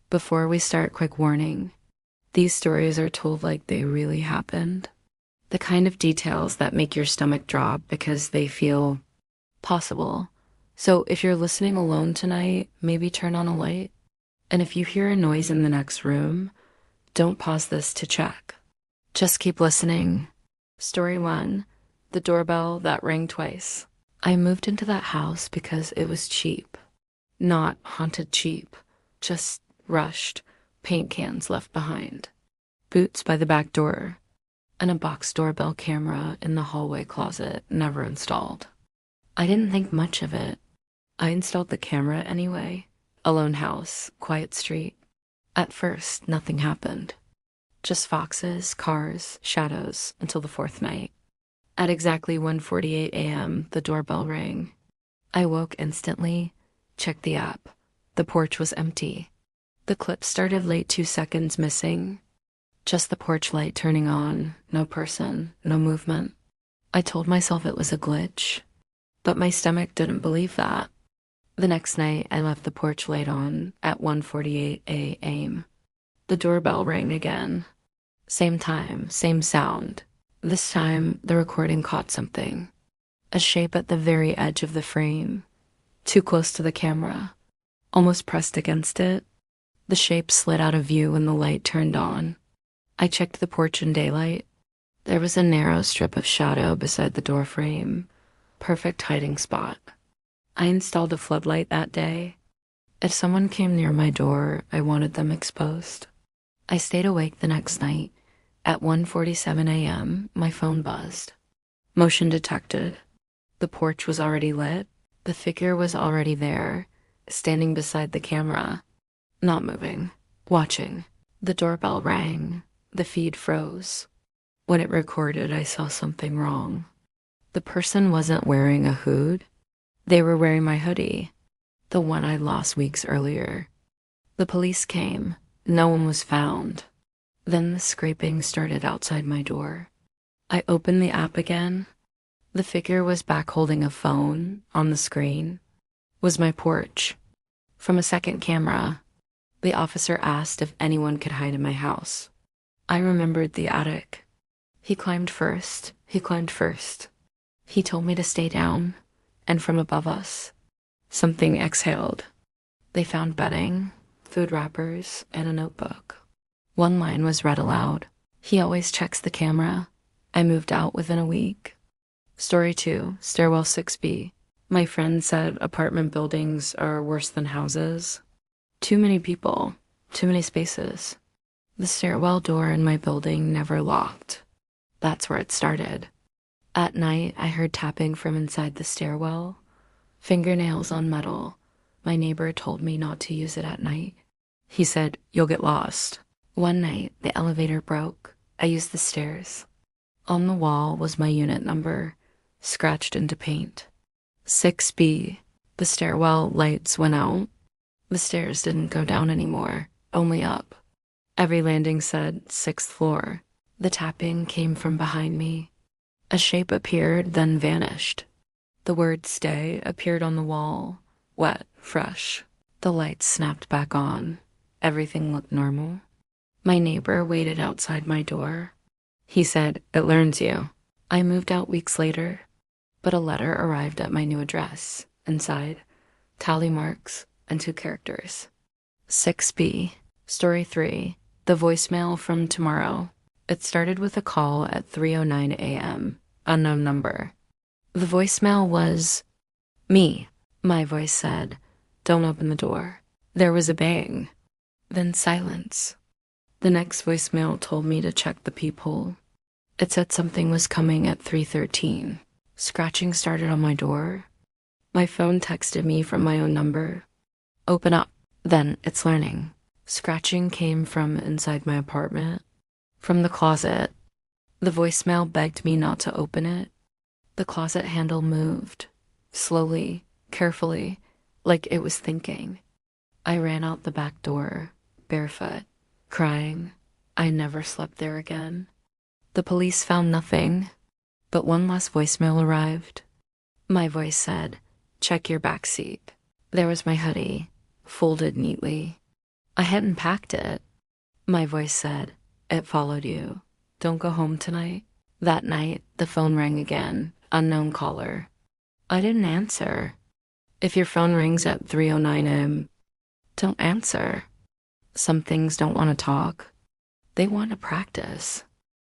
Before we start, quick warning. These stories are told like they really happened. The kind of details that make your stomach drop because they feel possible. So if you're listening alone tonight, maybe turn on a light. And if you hear a noise in the next room, don't pause this to check. Just keep listening. Story 1. The doorbell that rang twice. I moved into that house because it was cheap. Not haunted cheap, just rushed, paint cans left behind, boots by the back door, and a box doorbell camera in the hallway closet never installed. I didn't think much of it. I installed the camera anyway. Alone house, quiet street. At first, nothing happened. Just foxes, cars, shadows until the fourth night. At exactly 1:48 a.m., the doorbell rang. I woke instantly, checked the app. The porch was empty. The clip started late 2 seconds missing. Just the porch light turning on, no person, no movement. I told myself it was a glitch, but my stomach didn't believe that. The next night, I left the porch light on at 1:48 a.m. The doorbell rang again. Same time, same sound. This time, the recording caught something. A shape at the very edge of the frame, too close to the camera, almost pressed against it. The shape slid out of view when the light turned on. I checked the porch in daylight. There was a narrow strip of shadow beside the door frame. Perfect hiding spot. I installed a floodlight that day. If someone came near my door, I wanted them exposed. I stayed awake the next night. At 1:47 a.m., my phone buzzed. Motion detected. The porch was already lit. The figure was already there, standing beside the camera. Not moving, watching. The doorbell rang. The feed froze. When it recorded, I saw something wrong. The person wasn't wearing a hood. They were wearing my hoodie, the one I lost weeks earlier. The police came. No one was found. Then the scraping started outside my door. I opened the app again. The figure was back holding a phone. On the screen was my porch. From a second camera, the officer asked if anyone could hide in my house. I remembered the attic. He climbed first. He told me to stay down, and from above us, something exhaled. They found bedding, food wrappers, and a notebook. One line was read aloud. He always checks the camera. I moved out within a week. Story 2, stairwell 6B. My friend said apartment buildings are worse than houses. Too many people, too many spaces. The stairwell door in my building never locked. That's where it started. At night, I heard tapping from inside the stairwell. Fingernails on metal. My neighbor told me not to use it at night. He said, "You'll get lost." One night, the elevator broke. I used the stairs. On the wall was my unit number, scratched into paint. 6B. The stairwell lights went out. The stairs didn't go down anymore, only up. Every landing said 6th floor. The tapping came from behind me. A shape appeared, then vanished. The word "stay" appeared on the wall, wet, fresh. The lights snapped back on. Everything looked normal. My neighbor waited outside my door. He said, "It learns you." I moved out weeks later, but a letter arrived at my new address. Inside, tally marks and 2 characters. 6B. Story 3. The voicemail from tomorrow. It started with a call at 3:09 a.m., unknown number. The voicemail was, "Me." My voice said, "Don't open the door." There was a bang, then silence. The next voicemail told me to check the peephole. It said something was coming at 3:13. Scratching started on my door. My phone texted me from my own number. "Open up." Then it's learning. Scratching came from inside my apartment, from the closet. The voicemail begged me not to open it. The closet handle moved, slowly, carefully, like it was thinking. I ran out the back door, barefoot, crying. I never slept there again. The police found nothing, but one last voicemail arrived. My voice said, "Check your back seat." There was my hoodie, folded neatly. I hadn't packed it. My voice said, "It followed you. Don't go home tonight." That night, the phone rang again. Unknown caller. I didn't answer. If your phone rings at 3:09 a.m., don't answer. Some things don't want to talk. They want to practice.